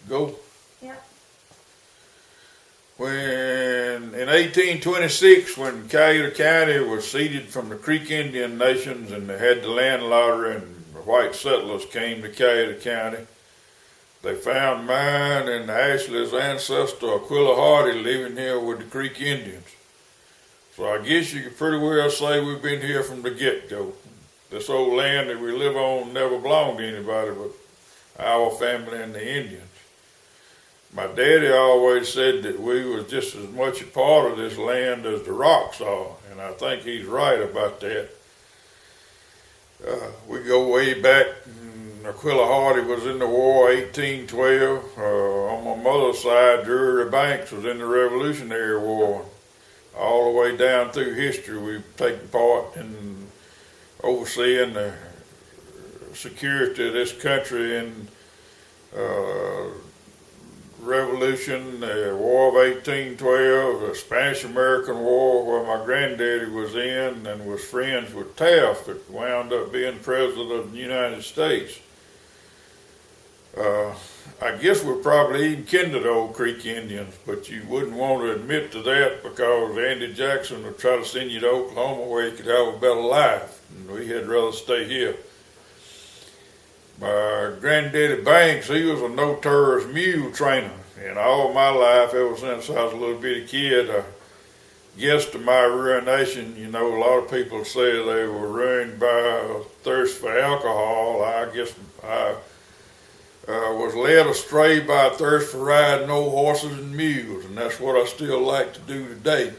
Go. Yeah. When in 1826, when Cayuga County was ceded from the Creek Indian nations and they had the land lottery and the white settlers came to Cayuga County, they found mine and Ashley's ancestor Aquila Hardy living here with the Creek Indians. So I guess you could pretty well say we've been here from the get-go. This old land that we live on never belonged to anybody but our family and the Indians. My daddy always said that we was just as much a part of this land as the rocks are, and I think he's right about that. We go way back. Aquila Hardy was in the war, 1812. On my mother's side, Drury Banks was in the Revolutionary War. All the way down through history, we've taken part in overseeing the security of this country in Revolution, the War of 1812, the Spanish-American War, where my granddaddy was in and was friends with Taft, that wound up being president of the United States. I guess we're probably even kin to the old Creek Indians, but you wouldn't want to admit to that because Andy Jackson would try to send you to Oklahoma where you could have a better life, and we had rather stay here. My granddaddy Banks, he was a no-tourist mule trainer, and all my life, ever since I was a little bitty kid, I guess to my ruination, you know, a lot of people say they were ruined by a thirst for alcohol. I guess I was led astray by a thirst for riding old horses and mules, and that's what I still like to do today.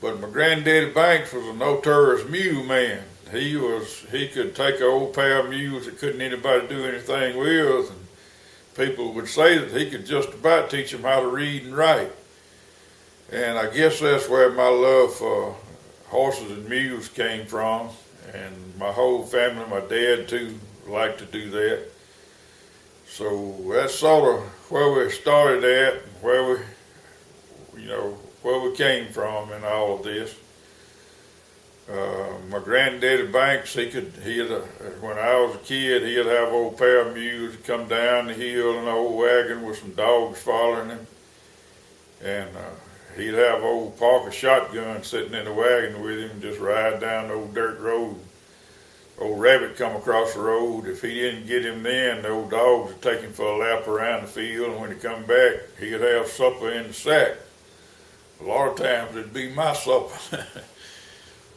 But my granddaddy Banks was a no-tourist mule man. He could take an old pair of mules that couldn't anybody do anything with, and people would say that he could just about teach them how to read and write. And I guess that's where my love for horses and mules came from, and my whole family, my dad too, liked to do that. So that's sort of where we started at, where we came from in all of this. My granddaddy Banks, when I was a kid, he'd have an old pair of mules come down the hill in an old wagon with some dogs following him. And he'd have an old Parker shotgun sitting in the wagon with him and just ride down the old dirt road. Old rabbit come across the road. If he didn't get him then, the old dogs would take him for a lap around the field, and when he come back, he'd have supper in the sack. A lot of times it'd be my supper.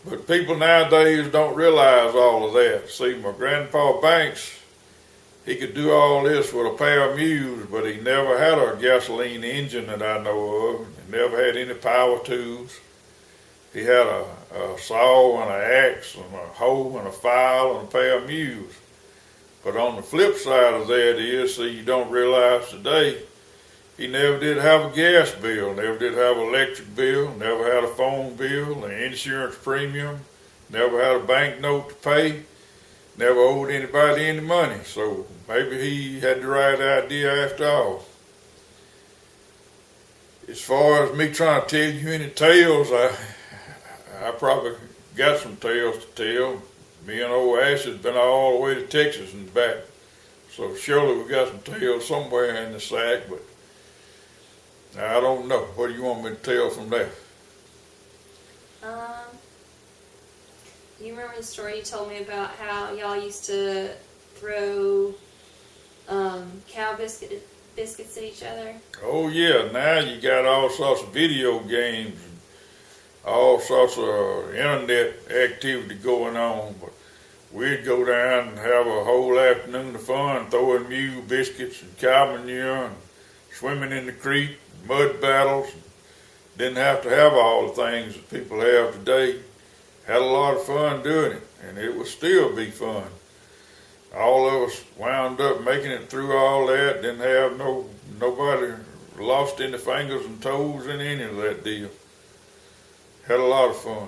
But people nowadays don't realize all of that. See, my grandpa Banks, he could do all this with a pair of mules, but he never had a gasoline engine that I know of. He never had any power tools. He had a saw and an axe and a hoe and a file and a pair of mules. But on the flip side of that is, see, you don't realize today, he never did have a gas bill, never did have an electric bill, never had a phone bill, an insurance premium, never had a bank note to pay, never owed anybody any money. So maybe he had the right idea after all. As far as me trying to tell you any tales, I probably got some tales to tell. Me and old Ash has been all the way to Texas and back. So surely we got some tales somewhere in the sack, but I don't know. What do you want me to tell from there? Do you remember the story you told me about how y'all used to throw cow biscuits at each other? Oh yeah, now you got all sorts of video games and all sorts of internet activity going on, but we'd go down and have a whole afternoon of fun throwing mule biscuits and cow manure and swimming in the creek, mud battles. Didn't have to have all the things that people have today. Had a lot of fun doing it, and it would still be fun. All of us wound up making it through all that. Didn't have nobody lost any fingers and toes in any of that deal. Had a lot of fun.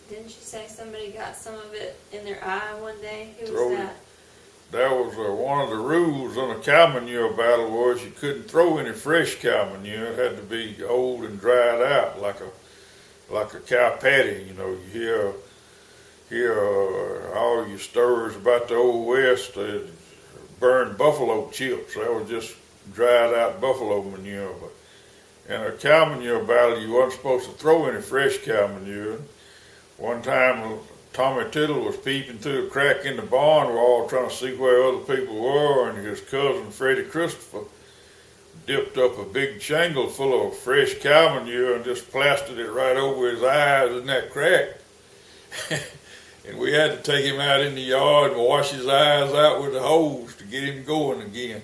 Didn't you say somebody got some of it in their eye one day? Who was that? That was one of the rules on a cow manure battle was you couldn't throw any fresh cow manure. It had to be old and dried out like a cow patty. You know, you hear all your stories about the old West. Burned buffalo chips. That was just dried out buffalo manure. But in a cow manure battle, you wasn't supposed to throw any fresh cow manure. One time, Tommy Tittle was peeping through a crack in the barn wall trying to see where other people were, and his cousin Freddie Christopher dipped up a big shingle full of fresh cow manure and just plastered it right over his eyes in that crack. And we had to take him out in the yard and wash his eyes out with the hose to get him going again.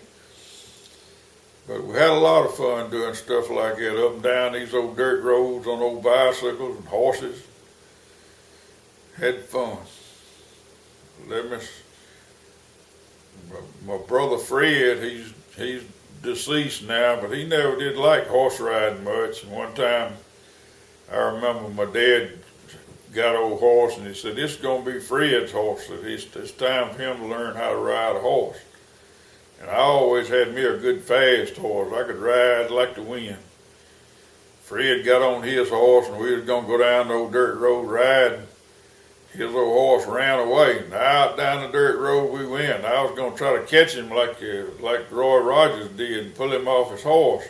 But we had a lot of fun doing stuff like that, up and down these old dirt roads on old bicycles and horses. Had fun. My brother Fred, he's deceased now, but he never did like horse riding much. And one time, I remember my dad got an old horse, and he said, "This is going to be Fred's horse. It's time for him to learn how to ride a horse." And I always had me a good fast horse. I could ride like the wind. Fred got on his horse, and we was going to go down the old dirt road riding. His old horse ran away, and out down the dirt road we went. I was going to try to catch him like Roy Rogers did and pull him off his horse.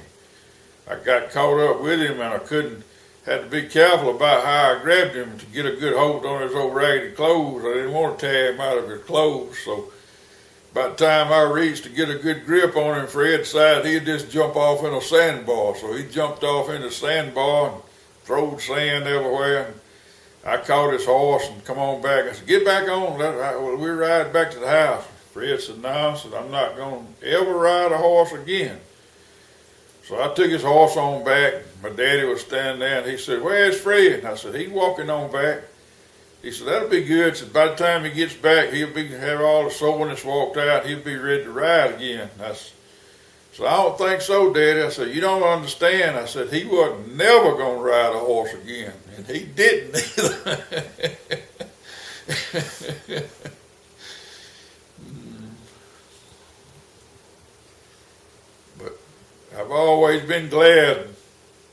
I got caught up with him, and I had to be careful about how I grabbed him to get a good hold on his old raggedy clothes. I didn't want to tear him out of his clothes, so by the time I reached to get a good grip on him, Fred decided he'd just jump off in a sandbar. So he jumped off in the sandbar and throwed sand everywhere. And I caught his horse and come on back. I said, "Get back on. We're riding back to the house." Fred said, "No." I said, "I'm not going to ever ride a horse again." So I took his horse on back. My daddy was standing there, and he said, "Where's Fred?" And I said, "He's walking on back." He said, "That'll be good." He said, "By the time he gets back, he'll have all the soreness walked out. He'll be ready to ride again." So I don't think so, Daddy. I said, "You don't understand." I said, "He wasn't never going to ride a horse again." And he didn't either. But I've always been glad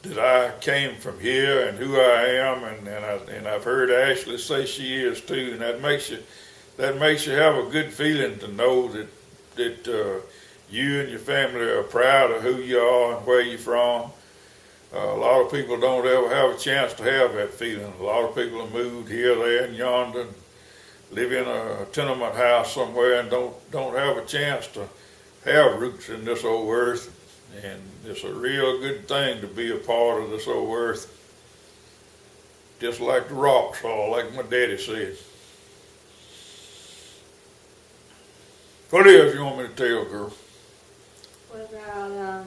that I came from here and who I am, and I've heard Ashley say she is too, and that makes you have a good feeling to know that you and your family are proud of who you are and where you're from. A lot of people don't ever have a chance to have that feeling. A lot of people have moved here, there, and yonder, and live in a tenement house somewhere, and don't have a chance to have roots in this old earth. And it's a real good thing to be a part of this old earth, just like the rocks are, like my daddy said. What else you want me to tell, girl? What about,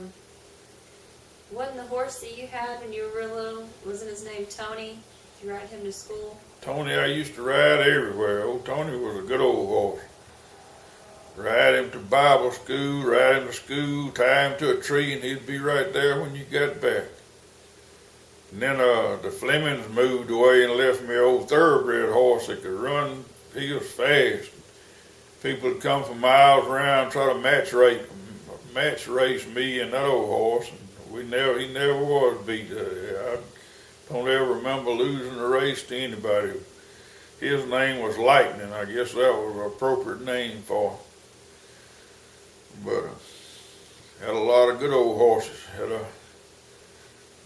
wasn't the horse that you had when you were real little, wasn't his name Tony? Did you ride him to school? Tony, I used to ride everywhere. Old Tony was a good old horse. Ride him to Bible school, ride him to school, tie him to a tree, and he'd be right there when you got back. And then the Flemings moved away and left me an old thoroughbred horse that could run. He was fast. People would come from miles around try to match race me and that old horse. And he never was beat. I don't ever remember losing a race to anybody. His name was Lightning. I guess that was an appropriate name for him. But had a lot of good old horses.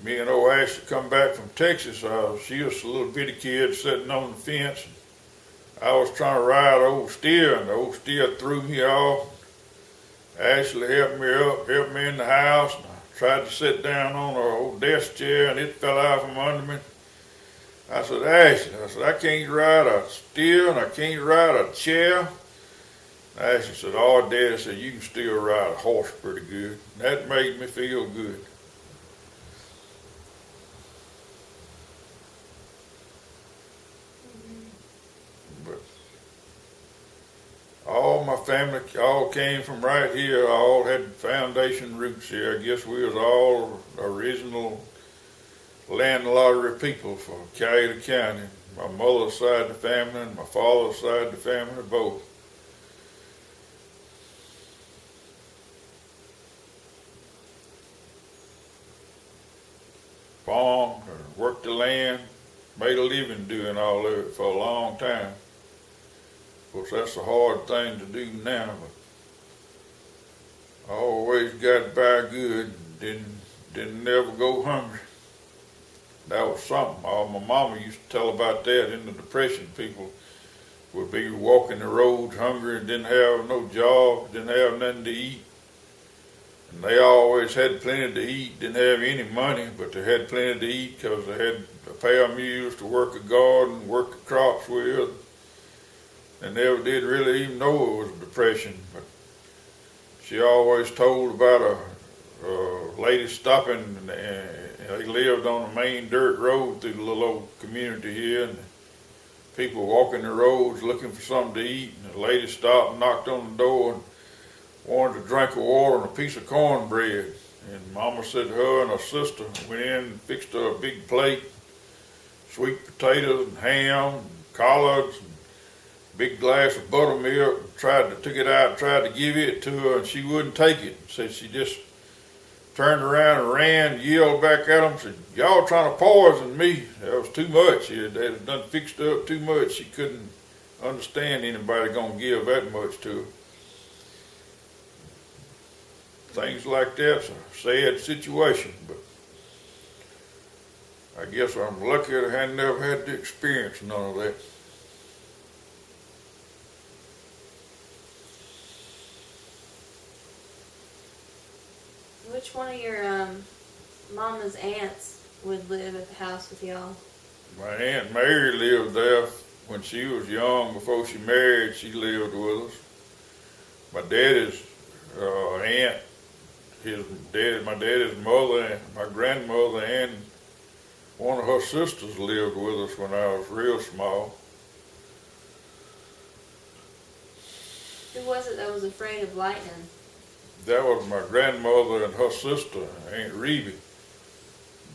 Me and old Ashley come back from Texas. She was a little bitty kid sitting on the fence. I was trying to ride an old steer, and the old steer threw me off. Ashley helped me up, helped me in the house. And I tried to sit down on her old desk chair, and it fell out from under me. I said, "Ashley," "I can't ride a steer, and I can't ride a chair." Ashley said, "Oh, Daddy," said, "you can still ride a horse pretty good." And that made me feel good. But all my family all came from right here. All had foundation roots here. I guess we was all original land lottery people for Cayuga County. My mother's side of the family and my father's side of the family both. Farmed or worked the land, made a living doing all of it for a long time. Of course, that's a hard thing to do now, but I always got by good. Didn't never go hungry. That was something. My mama used to tell about that in the Depression. People would be walking the roads hungry and didn't have no job, didn't have nothing to eat. And they always had plenty to eat, didn't have any money, but they had plenty to eat because they had a pair of mules to work a garden, work the crops with. And never did really even know it was a depression. But she always told about a lady stopping, and they lived on the main dirt road through the little old community here, and people walking the roads looking for something to eat, and the lady stopped and knocked on the door and wanted a drink of water and a piece of cornbread. And Mama said her and her sister went in and fixed her a big plate, sweet potatoes and ham, and collards, and big glass of buttermilk. Took it out, tried to give it to her, and she wouldn't take it. Said she just turned around and ran, yelled back at them, said, "Y'all trying to poison me." That was too much. They had done fixed her up too much. She couldn't understand anybody gonna give that much to her. Things like that's a sad situation, but I guess I'm lucky that I had never had to experience none of that. Which one of your mama's aunts would live at the house with y'all? My Aunt Mary lived there when she was young. Before she married, she lived with us. My daddy's aunt, my daddy's mother, and my grandmother, and one of her sisters lived with us when I was real small. Who was it that was afraid of lightning? That was my grandmother and her sister, Aunt Reeby.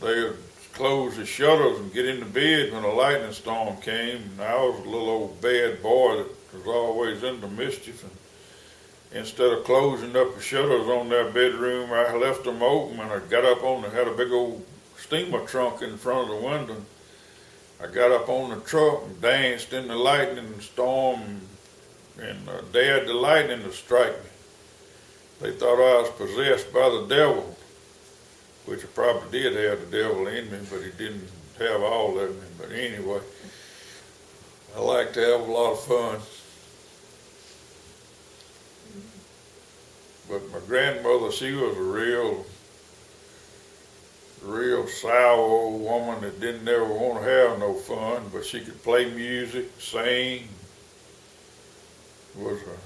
They would close the shutters and get into bed when a lightning storm came. And I was a little old bad boy that was always into mischief. And instead of closing up the shutters on their bedroom, I left them open, and I got up on had a big old steamer trunk in front of the window. I got up on the truck and danced in the lightning storm and dared the lightning to strike me. They thought I was possessed by the devil, which I probably did have the devil in me, but he didn't have all of me. But anyway, I like to have a lot of fun. But my grandmother, she was a real sour old woman that didn't ever want to have no fun, but she could play music, sing. Was a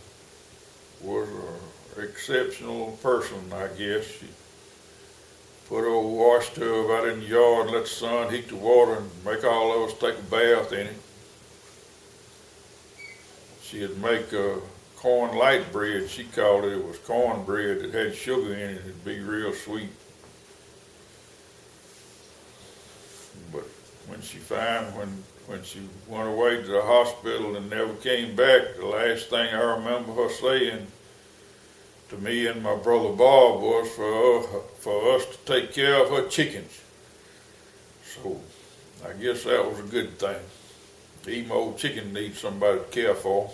exceptional person, I guess. She put an old wash tub out in the yard and let the sun heat the water and make all of us take a bath in it. She'd make corn light bread, she called it. It was cornbread that had sugar in it. It'd be real sweet. But when she went away to the hospital and never came back, the last thing I remember her saying to me and my brother Bob was for us to take care of her chickens. So I guess that was a good thing. Even old chicken needs somebody to care for.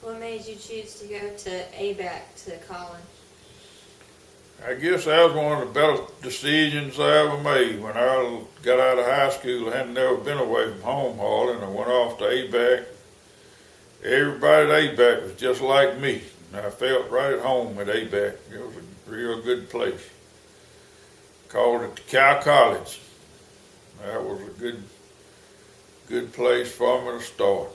What made you choose to go to ABAC to college? I guess that was one of the better decisions I ever made. When I got out of high school, I hadn't never been away from home hardly, and I went off to ABAC. Everybody at ABAC was just like me, and I felt right at home at ABAC. It was a real good place. Called it the Cow College. That was a good place for me to start.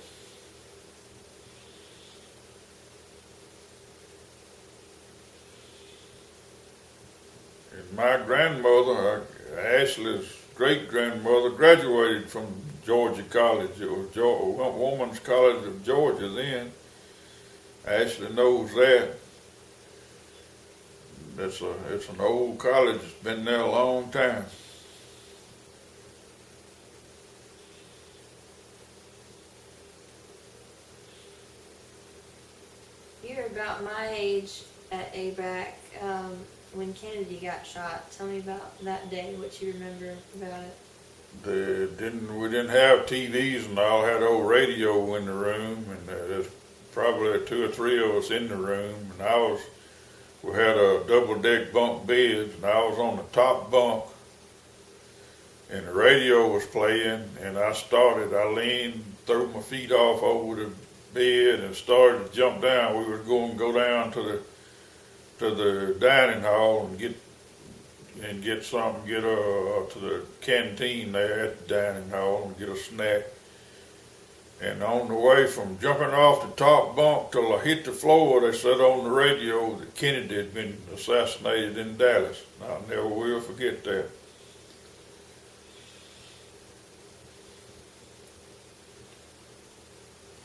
My grandmother, Ashley's great-grandmother, graduated from Georgia College. It was Women's College of Georgia then. Ashley knows that. It's an old college. It's been there a long time. You're about my age at ABAC. When Kennedy got shot. Tell me about that day, what you remember about it. we didn't have TVs and all. Had old radio in the room, and there's probably 2 or 3 of us in the room. And we had a double-deck bunk bed, and I was on the top bunk, and the radio was playing, and I leaned, threw my feet off over the bed, and started to jump down. We were going to go down to the dining hall and get something, get to the canteen there at the dining hall and get a snack. And on the way from jumping off the top bunk till I hit the floor, they said on the radio that Kennedy had been assassinated in Dallas. I never will forget that.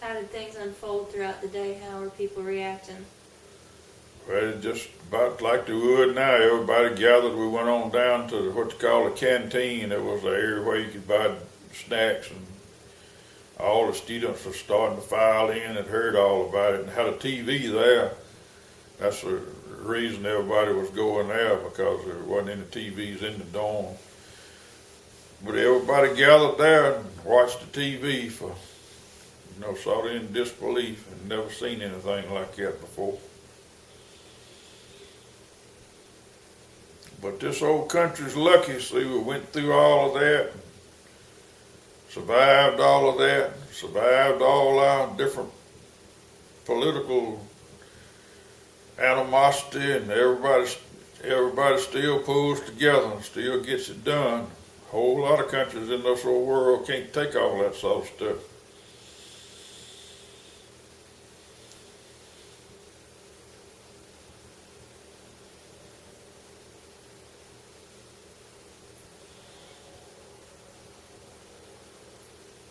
How did things unfold throughout the day? How were people reacting? Well, just about like they would now. Everybody gathered. We went on down to what they call a canteen. It was an area where you could buy snacks, and all the students were starting to file in and heard all about it and had a TV there. That's the reason everybody was going there, because there wasn't any TVs in the dorm. But everybody gathered there and watched the TV for, sort of in disbelief, and never seen anything like that before. But this old country's lucky. See, we went through all of that, survived all of that, survived all our different political animosity, and everybody still pulls together and still gets it done. A whole lot of countries in this whole world can't take all that sort of stuff.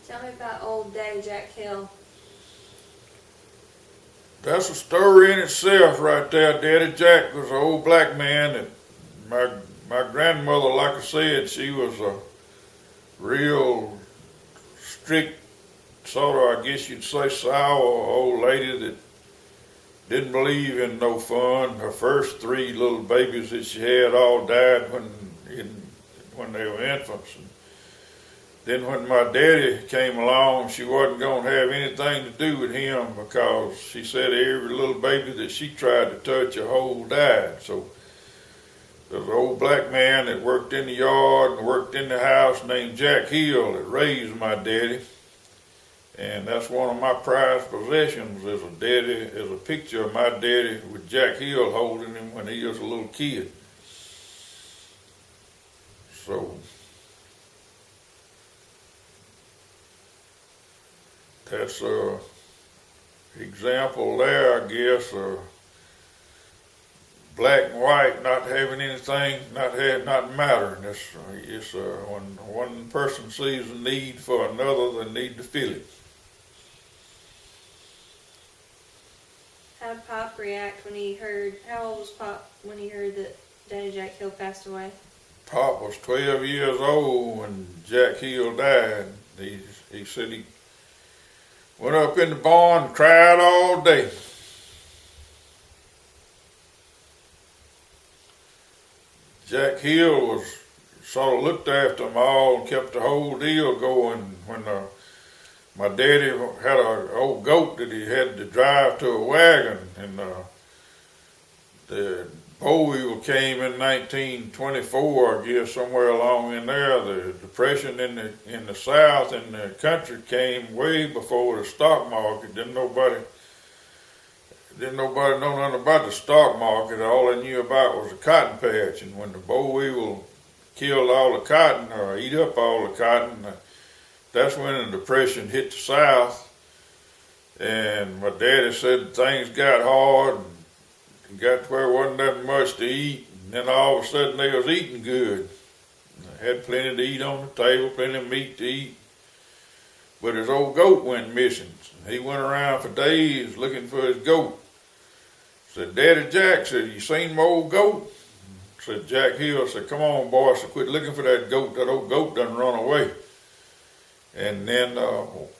Tell me about old Daddy Jack Hill. That's a story in itself right there. Daddy Jack was an old black man that my grandmother, like I said, she was a real strict, sort of, I guess you'd say, sour old lady that didn't believe in no fun. Her first 3 little babies that she had all died when they were infants. Then when my daddy came along, she wasn't going to have anything to do with him, because she said every little baby that she tried to touch, a whole died. So there was an old black man that worked in the yard and worked in the house named Jack Hill that raised my daddy. And that's one of my prized possessions, is a picture of my daddy with Jack Hill holding him when he was a little kid. So that's an example there, I guess, of black and white not having anything, not mattering. It's when one person sees a need for another, they need to feel it. How did Pop react when he heard, how old was Pop when he heard that Daddy Jack Hill passed away? Pop was 12 years old when Jack Hill died. He said he went up in the barn and cried all day. Jack Hill was sort of looked after them all and kept the whole deal going. When my daddy had an old goat that he had to drive to a wagon, and the boll weevil came in 1924, I guess, somewhere along in there. The depression in the South and the country came way before the stock market. Didn't nobody know nothing about the stock market. All they knew about was the cotton patch. And when the boll weevil killed all the cotton, or eat up all the cotton, that's when the depression hit the South. And my daddy said things got hard, and got to where there wasn't that much to eat, and then all of a sudden they was eating good. They had plenty to eat on the table, plenty of meat to eat. But his old goat went missing. He went around for days looking for his goat. Said, Daddy Jack, said, you seen my old goat? Said Jack Hill, said, come on, boy, said, quit looking for that goat. That old goat done run away. And then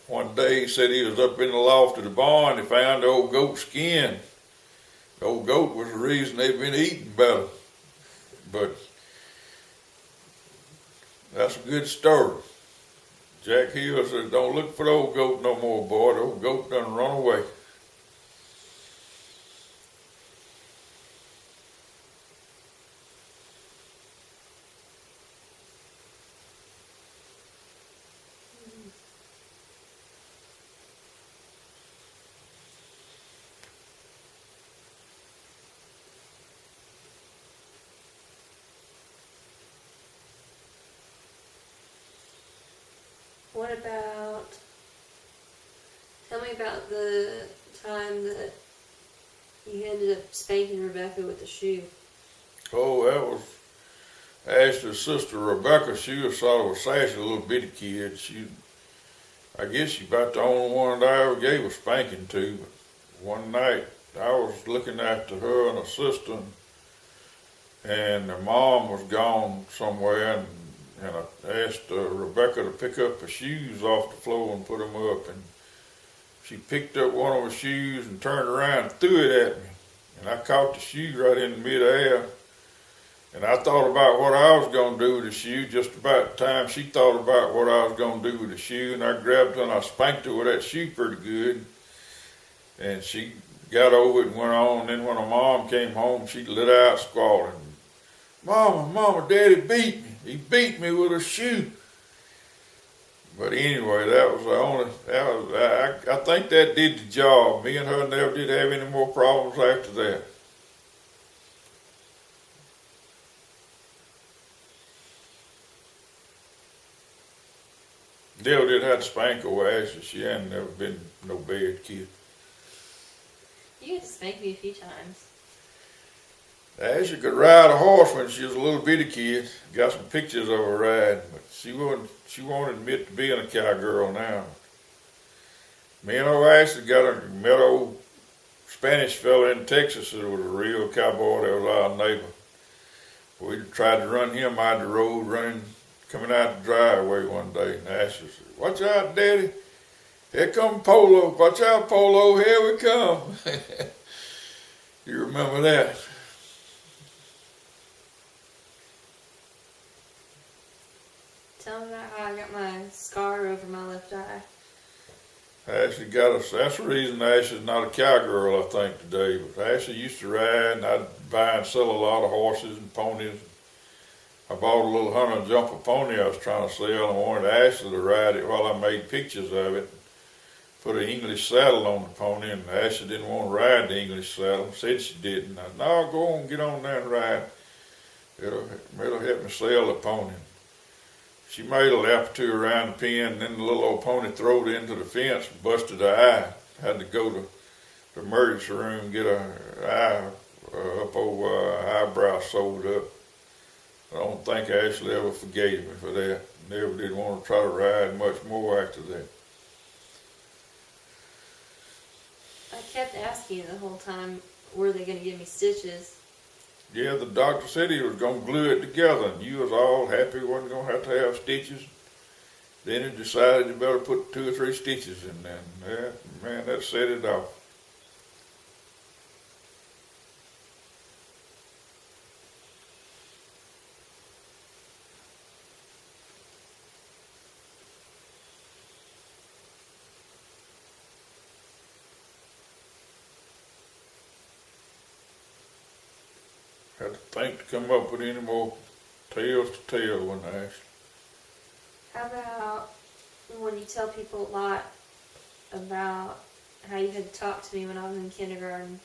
one day he said he was up in the loft of the barn. He found the old goat's skin. The old goat was the reason they've been eating better. But That's a good story. Jack Hill said, don't look for the old goat no more, boy. The old goat done run away. What about, tell me about the time that you ended up spanking Rebecca with the shoe. Oh, that was Ashley's sister Rebecca. She was sort of a sassy little bitty kid. I guess she about the only one that I ever gave a spanking to. But one night I was looking after her and her sister, and her mom was gone somewhere, and I asked Rebecca to pick up her shoes off the floor and put them up, and she picked up one of her shoes and turned around and threw it at me, and I caught the shoe right in midair. And I thought about what I was going to do with the shoe just about the time she thought about what I was going to do with the shoe. And I grabbed her and I spanked her with that shoe pretty good. And she got over it and went on. And then when her mom came home, she lit out squalling. Mama, Daddy beat me. He beat me with a shoe. But anyway, that was the only, I think that did the job. Me and her never did have any more problems after that. Dale did have to spank her with Ashley. She hadn't never been no bad kid. You had to spank me a few times. Ashley could ride a horse when she was a little bitty kid. Got some pictures of her riding, but she won't admit to being a cowgirl now. Me and old Ashley met an old Spanish fella in Texas that was a real cowboy. That was our neighbor. We tried to run him out the road, coming out the driveway one day, and Ashley said, "Watch out, Daddy. Here come Polo. Watch out, Polo. Here we come." You remember that? Tell me about how I got my scar over my left eye. Ashley got us. That's the reason Ashley's not a cowgirl, I think, today. But Ashley used to ride, and I'd buy and sell a lot of horses and ponies. I bought a little hunter jumper pony I was trying to sell, and I wanted Ashley to ride it while I made pictures of it. Put an English saddle on the pony, and Ashley didn't want to ride the English saddle. Said she didn't. I said, "No, go on, get on there and ride. It'll help me sell the pony." She made a lap or two around the pen, and then the little old pony throwed into the fence and busted her eye. Had to go to the emergency room and get her eye up over her eyebrow sewed up. I don't think Ashley ever forgave me for that. Never did want to try to ride much more after that. I kept asking you the whole time, were they going to give me stitches? Yeah, the doctor said he was going to glue it together, and you was all happy wasn't going to have stitches. Then he decided you better put 2 or 3 stitches in there. Yeah, man, that set it off. Had to think to come up with any more tales to tell when I asked. How about when you tell people a lot about how you had to talk to me when I was in kindergarten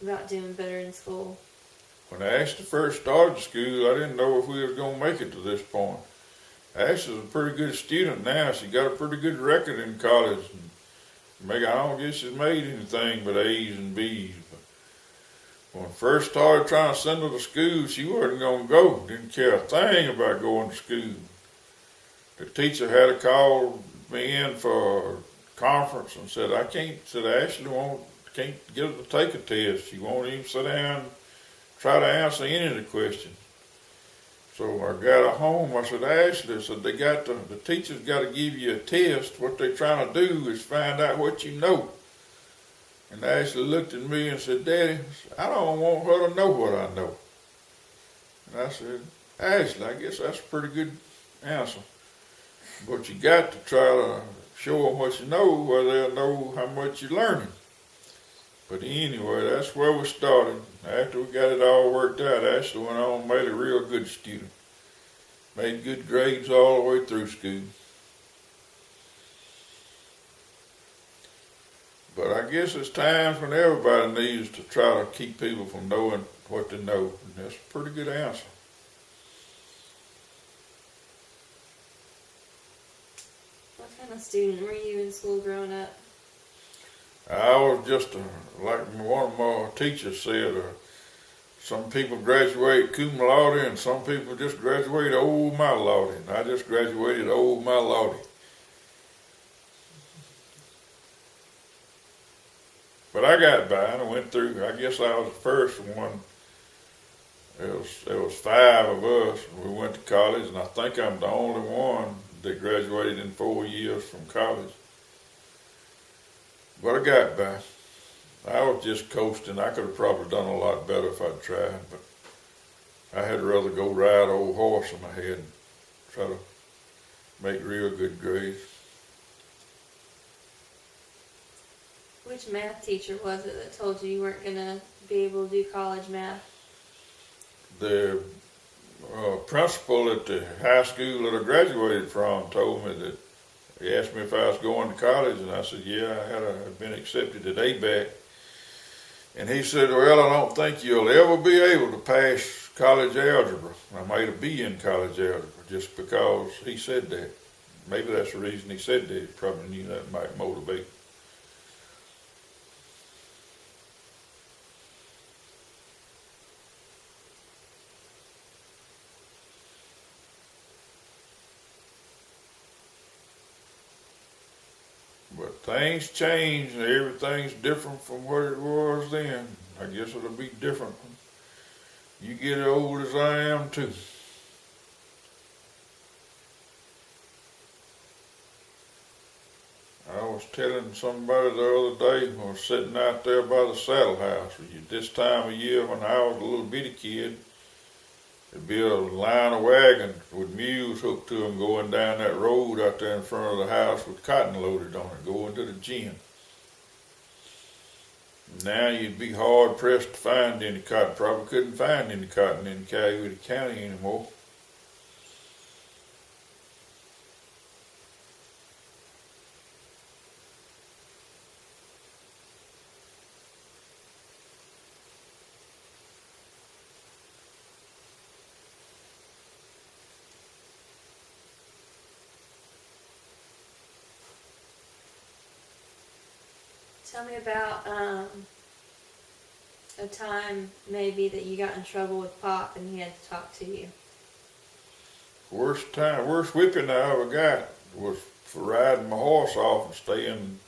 about doing better in school? When Ashley first started school, I didn't know if we was going to make it to this point. Ashley's a pretty good student now. She got a pretty good record in college. I don't guess she's made anything but A's and B's. When I first started trying to send her to school, she wasn't going to go. Didn't care a thing about going to school. The teacher had to call me in for a conference and said, Ashley can't get her to take a test. She won't even sit down and try to answer any of the questions. So I got her home. I said, Ashley, the teacher's got to give you a test. What they're trying to do is find out what you know. And Ashley looked at me and said, Daddy, I don't want her to know what I know. And I said, Actually, I guess that's a pretty good answer. But you got to try to show them what you know, where they'll know how much you're learning. But anyway, that's where we started. After we got it all worked out, Ashley went on and made a real good student. Made good grades all the way through school. But I guess it's times when everybody needs to try to keep people from knowing what they know. And that's a pretty good answer. What kind of student were you in school growing up? I was just, like one of my teachers said, some people graduate cum laude and some people just graduate old my laude. And I just graduated old my laude. But I got by and I went through. I guess I was the first one. There was 5 of us. We went to college, and I think I'm the only one that graduated in 4 years from college. But I got by. I was just coasting. I could have probably done a lot better if I'd tried, but I had rather go ride an old horse in my head and try to make real good grades. Which math teacher was it that told you you weren't going to be able to do college math? The principal at the high school that I graduated from told me that he asked me if I was going to college, and I said, yeah, I had been accepted at ABAC. And he said, well, I don't think you'll ever be able to pass college algebra. I made a B in college algebra just because he said that. Maybe that's the reason he said that. He probably knew that might motivate. But things change and everything's different from what it was then. I guess it'll be different when you get as old as I am too. I was telling somebody the other day when I was sitting out there by the saddle house. This time of year when I was a little bitty kid, there'd be a line of wagons with mules hooked to them going down that road out there in front of the house with cotton loaded on it, going to the gin. Now you'd be hard pressed to find any cotton. Probably couldn't find any cotton in Cayuga County anymore. Tell me about a time maybe that you got in trouble with Pop and he had to talk to you. Worst whipping I ever got was for riding my horse off and staying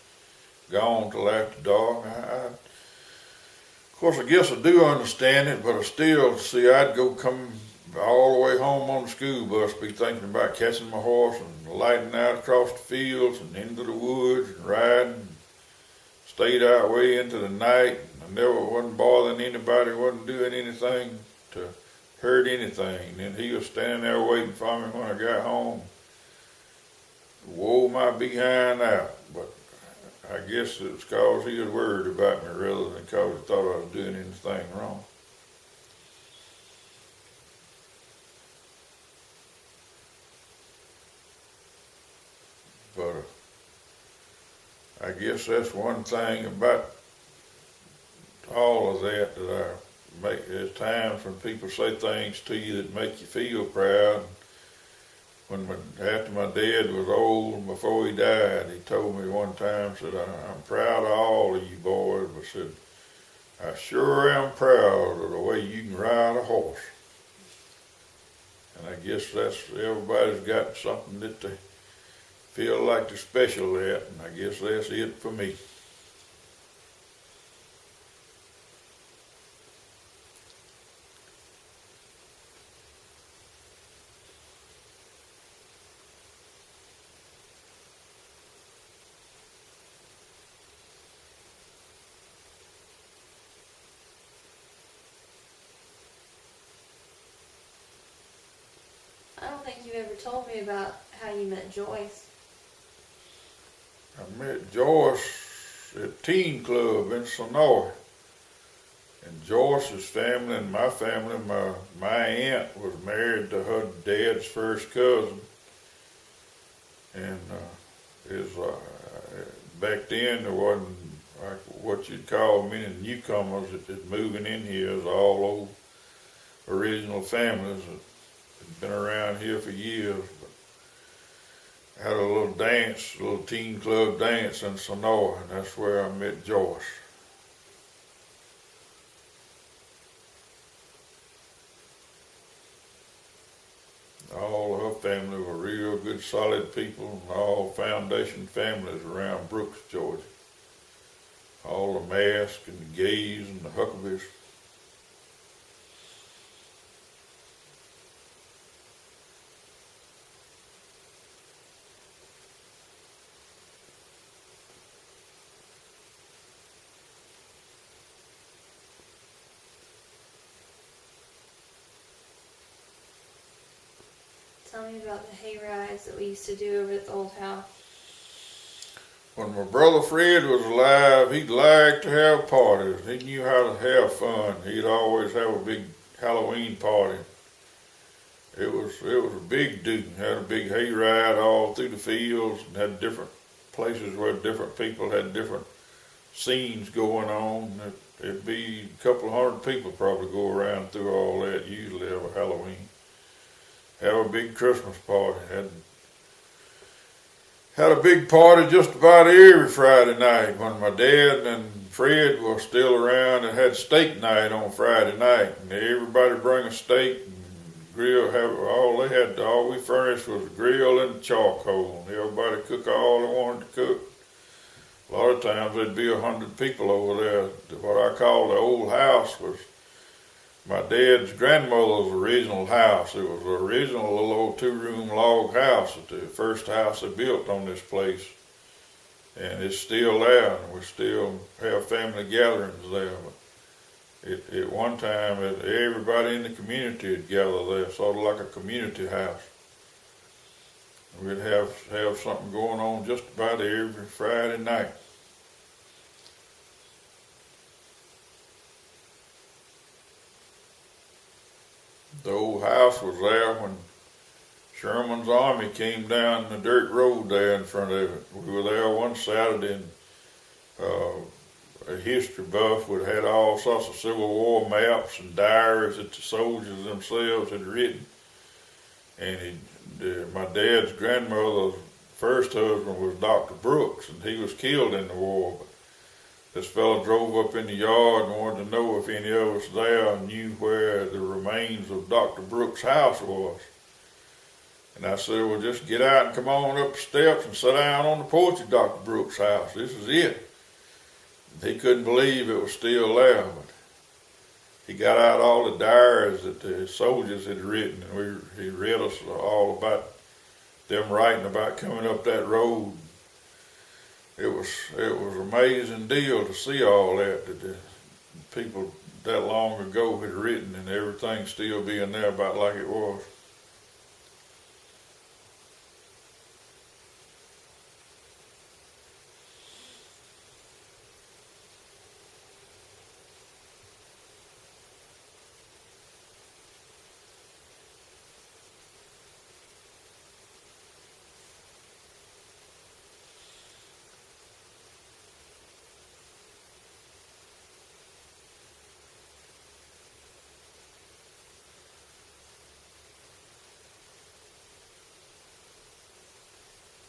gone till after dark. Of course, I guess I do understand it, but I still see I'd go come all the way home on the school bus, be thinking about catching my horse and lighting out across the fields and into the woods and riding. Stayed out way into the night. I never wasn't bothering anybody, wasn't doing anything to hurt anything. And then he was standing there waiting for me when I got home. Wore my behind out. But I guess it was because he was worried about me rather than because he thought I was doing anything wrong. But I guess that's one thing about all of that I make. There's times when people say things to you that make you feel proud. After my dad was old, before he died, he told me one time, said, I'm proud of all of you boys, but said, I sure am proud of the way you can ride a horse. And I guess that's, everybody's got something that they feel like they're special at, and I guess that's it for me. told me about how you met Joyce. I met Joyce at Teen Club in Sonora. And Joyce's family and my family, my aunt was married to her dad's first cousin. And back then there wasn't like what you'd call many newcomers that moving in here. It was all old original families that had been around here for years. But I had a little dance, a little teen club dance in Sonora, and that's where I met Joyce. All of her family were real good, solid people, and all foundation families around Brooks, Georgia. All the Mask and the Gays and the Huckabees. Tell me about the hay rides that we used to do over at the old house. When my brother Fred was alive, he'd like to have parties. He knew how to have fun. He'd always have a big Halloween party. It was a big do. Had a big hay ride all through the fields and had different places where different people had different scenes going on. It'd be a couple of hundred people probably go around through all that usually every Halloween. Have a big Christmas party. Had a big party just about every Friday night. When my dad and Fred were still around, and had steak night on Friday night. And everybody bring a steak and grill. All we furnished was a grill and charcoal. And everybody cook all they wanted to cook. A lot of times there'd be 100 people over there. What I call the old house was my dad's grandmother's original house. It was the original little old 2-room log house, the first house they built on this place. And it's still there, and we still have family gatherings there. But at one time, everybody in the community would gather there, sort of like a community house. We'd have something going on just about every Friday night. The old house was there when Sherman's army came down the dirt road there in front of it. We were there one Saturday, and a history buff would had all sorts of Civil War maps and diaries that the soldiers themselves had written. And my dad's grandmother's first husband was Dr. Brooks, and he was killed in the war. But this fellow drove up in the yard and wanted to know if any of us there knew where the remains of Dr. Brooks' house was. And I said, well, just get out and come on up the steps and sit down on the porch of Dr. Brooks' house. This is it. And he couldn't believe it was still there. But he got out all the diaries that the soldiers had written, and he read us all about them writing about coming up that road. It was an amazing deal to see all that the people that long ago had written, and everything still being there about like it was.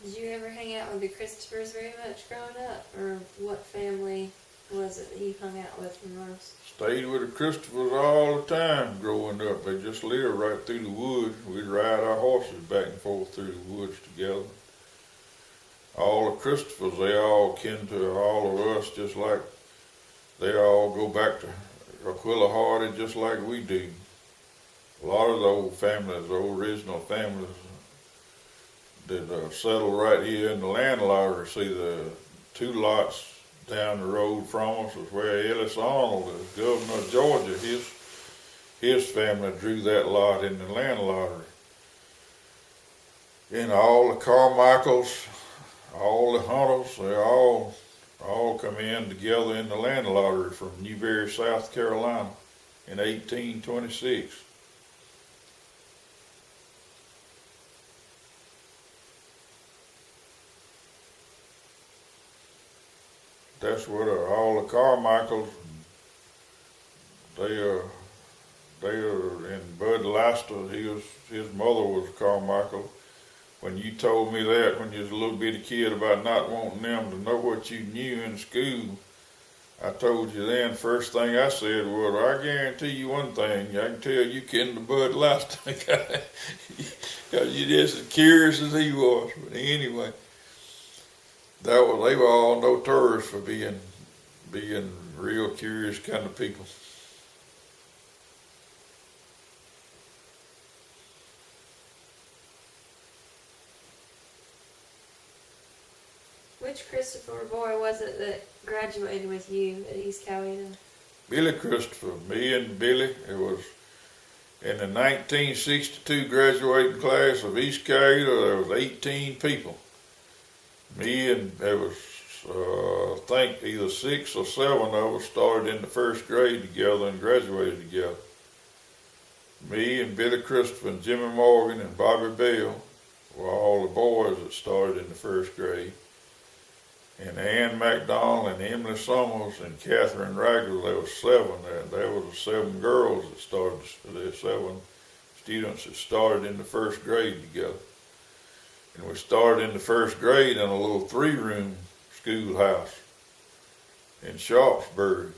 Did you ever hang out with the Christophers very much growing up? Or what family was it that you hung out with the most? Stayed with the Christophers all the time growing up. They just lived right through the woods. We'd ride our horses back and forth through the woods together. All the Christophers, they all kin to all of us, just like they all go back to Aquilla Hardy just like we do. A lot of the old families, the old original families, that settled right here in the land lottery. See, the 2 lots down the road from us is where Ellis Arnold, the governor of Georgia, his family drew that lot in the land lottery. And all the Carmichaels, all the Hunters, they all come in together in the land lottery from Newberry, South Carolina in 1826. That's what all the Carmichaels, they are, and Bud Laster, his mother was a Carmichael. When you told me that when you was a little bitty kid about not wanting them to know what you knew in school, I told you then, first thing I said was, I guarantee you one thing, I can tell you ken the Bud Laster guy, because you're just as curious as he was. But anyway, they were all notorious for being real curious kind of people. Which Christopher boy was it that graduated with you at East Coweta? Billy Christopher, me and Billy, it was in the 1962 graduating class of East Coweta, there was 18 people. Me and there was, I think either 6 or 7 of us started in the first grade together and graduated together. Me and Billy Christopher and Jimmy Morgan and Bobby Bell were all the boys that started in the first grade. And Ann McDonald and Emily Summers and Catherine Ragler, there was 7 there. There was the 7 girls that started, there 7 students that started in the first grade together. And we started in the first grade in a little 3-room schoolhouse in Sharpsburg.